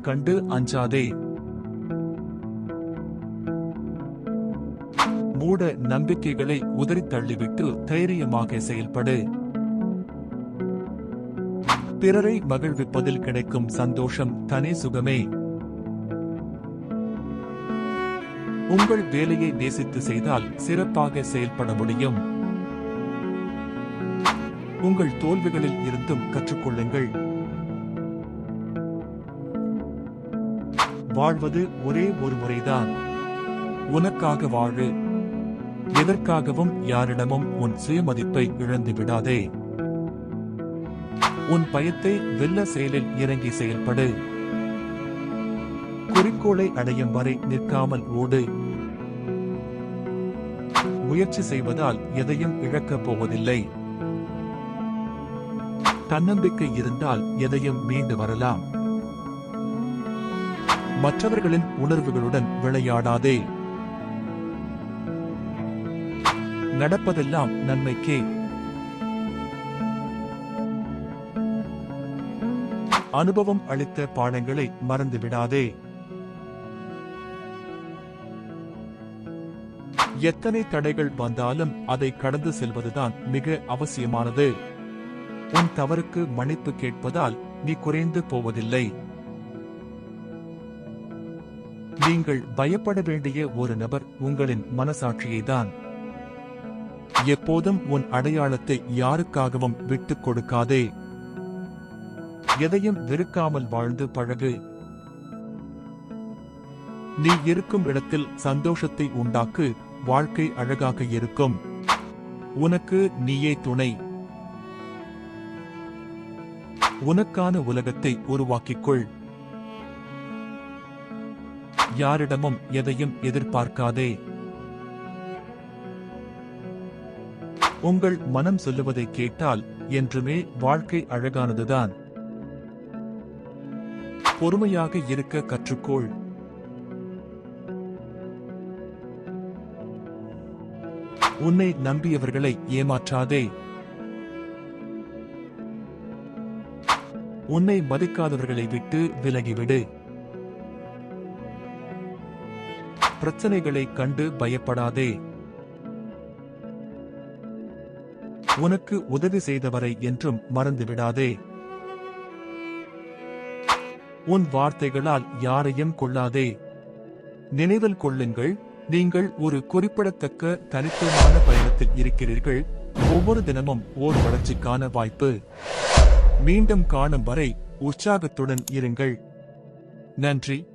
கண்டு அஞ்சாதே. மூட நம்பிக்கைகளை உதறித் தள்ளிவிட்டு தைரியமாக செயல்படு. பிறரை மகிழ்விப்பதில் கிடைக்கும் சந்தோஷம் தனி சுகமே. உங்கள் வேலையை நேசித்து செய்தால் சிறப்பாக செயல்பட முடியும். உங்கள் தோல்விகளில் இருந்தும் கற்றுக்கொள்ளுங்கள். வாழ்வது ஒரே ஒரு முறைதான். உனக்காக வாழு. எதற்காகவும் யாரிடமும் உன் சுயமதிப்பை இழந்து விடாதே. உன் பயத்தை வெல்ல செயலில் இறங்கி செயல்படு. குறிக்கோளை அடையும் வரை நிற்காமல் ஓடு. முயற்சி செய்வதால் எதையும் இழக்கப் போவதில்லை. தன்னம்பிக்கை இருந்தால் எதையும் மீண்டு வரலாம். மற்றவர்களின் உணர்வுகளுடன் விளையாடாதே. நடப்பதெல்லாம் நன்மைக்கே. அனுபவம் அளித்த பாடங்களை மறந்துவிடாதே. எத்தனை தடைகள் வந்தாலும் அதை கடந்து செல்வதுதான் மிக அவசியமானது. உன் தவறுக்கு மன்னிப்பு கேட்பதால் நீ குறைந்து போவதில்லை. நீங்கள் பயப்பட வேண்டிய ஒரு நபர் உங்களின் மனசாட்சியைதான். எப்போதும் உன் அடையாளத்தை யாருக்காகவும் விட்டுக் கொடுக்காதே. எதையும் வெறுக்காமல் வாழ்ந்து பழகு. நீ இருக்கும் இடத்தில் சந்தோஷத்தை உண்டாக்கு. வாழ்க்கை அழகாக இருக்கும். உனக்கு நீயே துணை. உனக்கான உலகத்தை உருவாக்கிக்கொள். யாரிடமும் எதையும் எதிர்பார்க்காதே. உங்கள் மனம் சொல்லுவதை கேட்டால் என்றுமே வாழ்க்கை அழகானதுதான். பொறுமையாக இருக்க கற்றுக்கொள். உன்னை நம்பியவர்களை ஏமாற்றாதே. உன்னை மதிக்காதவர்களை விட்டு விலகிவிடு. பிரச்சனைகளை கண்டு பயப்படாதே. உனக்கு உதவி செய்தவரை என்றும் மறந்துவிடாதே. உன் வார்த்தைகளால் யாரையும் கொள்ளாதே. நினைவில் கொள்ளுங்கள், நீங்கள் ஒரு குறிப்பிடத்தக்க தனித்துவமான பயணத்தில் இருக்கிறீர்கள். ஒவ்வொரு தினமும் ஓர் வளர்ச்சிக்கான வாய்ப்பு. மீண்டும் காணும் வரை உற்சாகத்துடன் இருங்கள். நன்றி.